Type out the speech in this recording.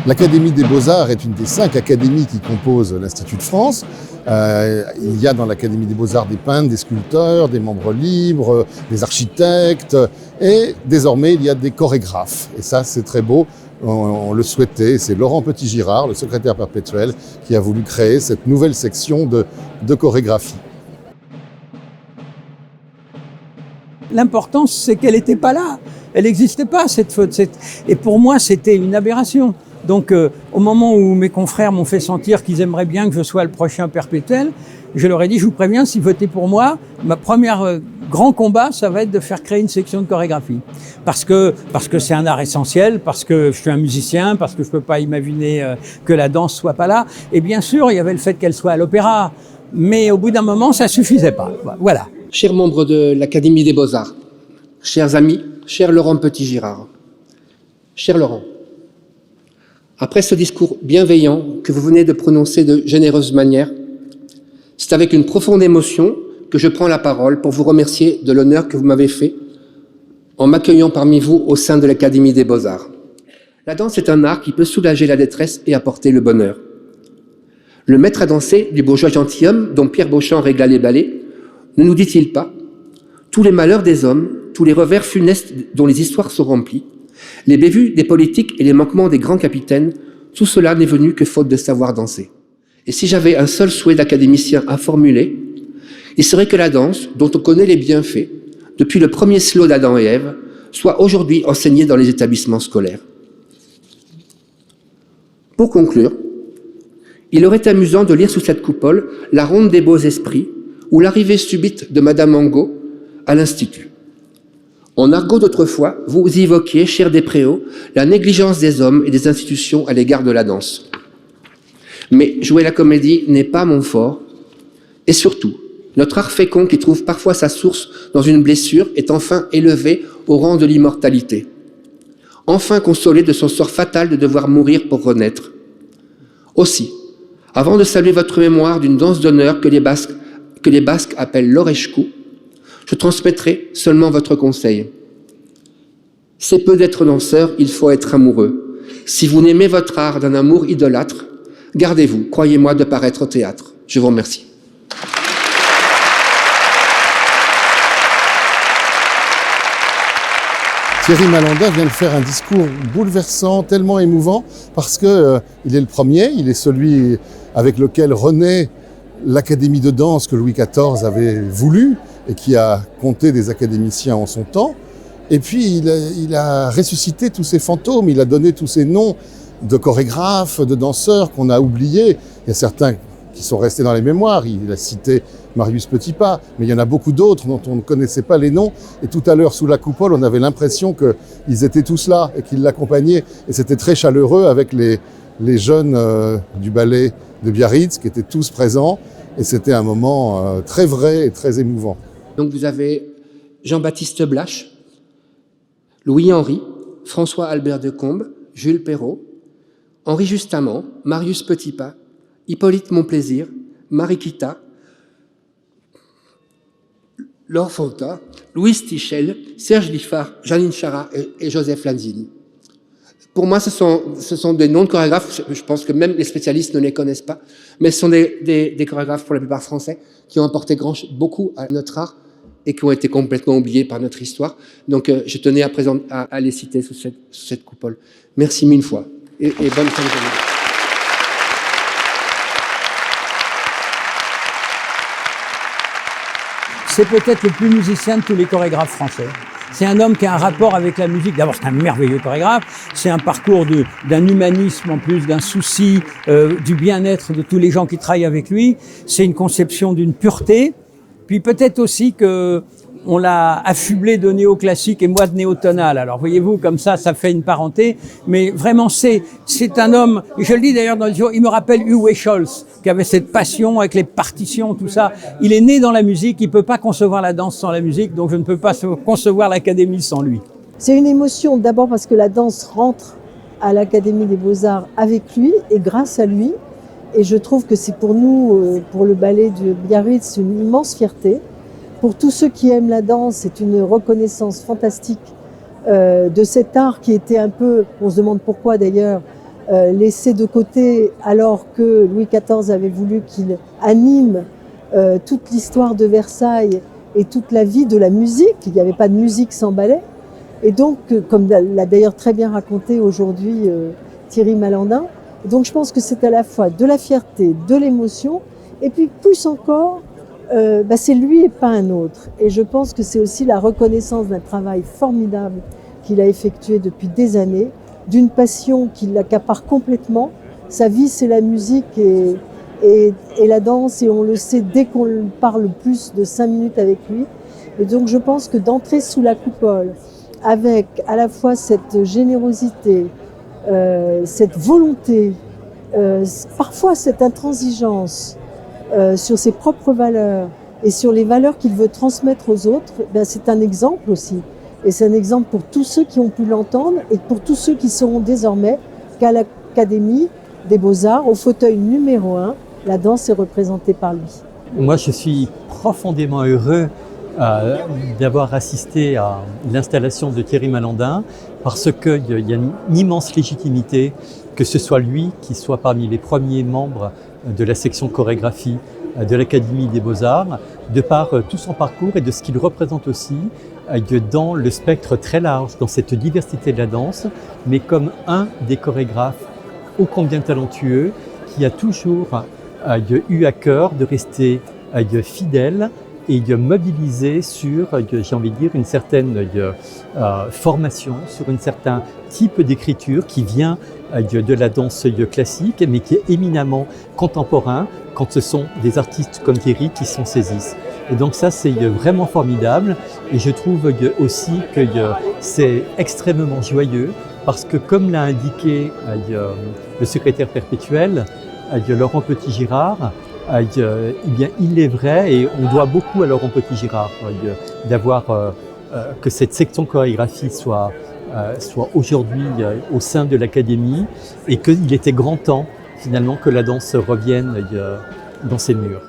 L'Académie des Beaux-Arts est une des 5 académies qui composent l'Institut de France. Il y a dans l'Académie des Beaux-Arts des peintres, des sculpteurs, des membres libres, des architectes et désormais il y a des chorégraphes. Et ça c'est très beau, on le souhaitait. C'est Laurent Petit-Girard, le secrétaire perpétuel, qui a voulu créer cette nouvelle section de chorégraphie. L'important, c'est qu'elle n'était pas là. Elle n'existait pas, cette faute. Et pour moi, c'était une aberration. Donc, au moment où mes confrères m'ont fait sentir qu'ils aimeraient bien que je sois le prochain perpétuel, je leur ai dit, je vous préviens, si vous votez pour moi, ma première grand combat, ça va être de faire créer une section de chorégraphie. Parce que c'est un art essentiel, parce que je suis un musicien, parce que je peux pas imaginer que la danse soit pas là. Et bien sûr, il y avait le fait qu'elle soit à l'opéra. Mais au bout d'un moment, ça suffisait pas. Voilà. Chers membres de l'Académie des Beaux-Arts, chers amis, cher Laurent Petit-Girard, cher Laurent, après ce discours bienveillant que vous venez de prononcer de généreuse manière, c'est avec une profonde émotion que je prends la parole pour vous remercier de l'honneur que vous m'avez fait en m'accueillant parmi vous au sein de l'Académie des Beaux-Arts. La danse est un art qui peut soulager la détresse et apporter le bonheur. Le maître à danser du bourgeois gentilhomme dont Pierre Beauchamp régla les ballets ne nous dit-il pas « Tous les malheurs des hommes, tous les revers funestes dont les histoires sont remplies, les bévues des politiques et les manquements des grands capitaines, tout cela n'est venu que faute de savoir danser. » Et si j'avais un seul souhait d'académicien à formuler, il serait que la danse, dont on connaît les bienfaits, depuis le premier slow d'Adam et Ève, soit aujourd'hui enseignée dans les établissements scolaires. Pour conclure, il aurait été amusant de lire sous cette coupole La ronde des beaux esprits ou l'arrivée subite de Madame Angot à l'Institut. En argot d'autrefois, vous y évoquiez, cher Despréaux, la négligence des hommes et des institutions à l'égard de la danse. Mais jouer la comédie n'est pas mon fort. Et surtout, notre art fécond qui trouve parfois sa source dans une blessure est enfin élevé au rang de l'immortalité. Enfin consolé de son sort fatal de devoir mourir pour renaître. Aussi, avant de saluer votre mémoire d'une danse d'honneur que les Basques appellent l'Oreșcu, je transmettrai seulement votre conseil. C'est peu d'être danseur, il faut être amoureux. Si vous n'aimez votre art d'un amour idolâtre, gardez-vous, croyez-moi, de paraître au théâtre. Je vous remercie. Thierry Malandin vient de faire un discours bouleversant, tellement émouvant, parce que il est le premier, il est celui avec lequel renaît l'Académie de danse que Louis XIV avait voulu et qui a compté des académiciens en son temps. Et puis il a ressuscité tous ces fantômes, il a donné tous ces noms de chorégraphes, de danseurs qu'on a oubliés. Il y a certains qui sont restés dans les mémoires, il a cité Marius Petipa, mais il y en a beaucoup d'autres dont on ne connaissait pas les noms. Et tout à l'heure, sous la coupole, on avait l'impression qu'ils étaient tous là et qu'ils l'accompagnaient. Et c'était très chaleureux avec les jeunes du ballet de Biarritz qui étaient tous présents. Et c'était un moment très vrai et très émouvant. Donc vous avez Jean-Baptiste Blache, Louis-Henri, François-Albert de Combes, Jules Perrault, Henri Justamant, Marius Petipa, Hippolyte Monplaisir, Mariquita, Laure Fonta, Louise Tichel, Serge Liffard, Janine Chara et Joseph Lanzini. Pour moi, ce sont des noms de chorégraphes, je pense que même les spécialistes ne les connaissent pas, mais ce sont des chorégraphes pour la plupart français qui ont apporté beaucoup à notre art et qui ont été complètement oubliés par notre histoire. Donc je tenais à les citer sous cette coupole. Merci mille fois et bonne fin de journée. C'est peut-être le plus musicien de tous les chorégraphes français. C'est un homme qui a un rapport avec la musique. D'abord, c'est un merveilleux chorégraphe. C'est un parcours d'un humanisme en plus, d'un souci du bien-être de tous les gens qui travaillent avec lui. C'est une conception d'une pureté. Puis peut-être aussi que on l'a affublé de néoclassique et moi de néotonal. Alors voyez-vous, comme ça fait une parenté. Mais vraiment, c'est un homme, et je le dis d'ailleurs dans le jour, il me rappelle Uwe Scholz, qui avait cette passion avec les partitions, tout ça. Il est né dans la musique, il peut pas concevoir la danse sans la musique, donc je ne peux pas concevoir l'Académie sans lui. C'est une émotion, d'abord parce que la danse rentre à l'Académie des Beaux-Arts avec lui et grâce à lui. Et je trouve que c'est pour nous, pour le ballet de Biarritz, une immense fierté. Pour tous ceux qui aiment la danse, c'est une reconnaissance fantastique de cet art qui était un peu, on se demande pourquoi d'ailleurs, laissé de côté alors que Louis XIV avait voulu qu'il anime toute l'histoire de Versailles et toute la vie de la musique. Il n'y avait pas de musique sans ballet. Et donc, comme l'a d'ailleurs très bien raconté aujourd'hui Thierry Malandin, donc je pense que c'est à la fois de la fierté, de l'émotion, et puis plus encore, c'est lui et pas un autre. Et je pense que c'est aussi la reconnaissance d'un travail formidable qu'il a effectué depuis des années, d'une passion qui l'accapare complètement. Sa vie, c'est la musique et la danse, et on le sait dès qu'on parle plus de 5 minutes avec lui. Et donc je pense que d'entrer sous la coupole, avec à la fois cette générosité, cette volonté, parfois cette intransigeance sur ses propres valeurs et sur les valeurs qu'il veut transmettre aux autres, c'est un exemple aussi. Et c'est un exemple pour tous ceux qui ont pu l'entendre et pour tous ceux qui sauront désormais qu'à l'Académie des Beaux-Arts, au fauteuil numéro 1, la danse est représentée par lui. Moi, je suis profondément heureux d'avoir assisté à l'installation de Thierry Malandin parce qu'il y a une immense légitimité que ce soit lui qui soit parmi les premiers membres de la section chorégraphie de l'Académie des Beaux-Arts, de par tout son parcours et de ce qu'il représente aussi dans le spectre très large, dans cette diversité de la danse, mais comme un des chorégraphes ô combien talentueux qui a toujours eu à cœur de rester fidèle et mobilisé sur, j'ai envie de dire, une certaine formation, sur un certain type d'écriture qui vient de la danse classique, mais qui est éminemment contemporain quand ce sont des artistes comme Thierry qui s'en saisissent. Et donc ça, c'est vraiment formidable. Et je trouve aussi que c'est extrêmement joyeux parce que, comme l'a indiqué le secrétaire perpétuel, Laurent Petit-Girard, il est vrai, et on doit beaucoup à Laurent Petit-Girard d'avoir que cette section chorégraphie soit aujourd'hui au sein de l'Académie, et qu'il était grand temps finalement que la danse revienne dans ses murs.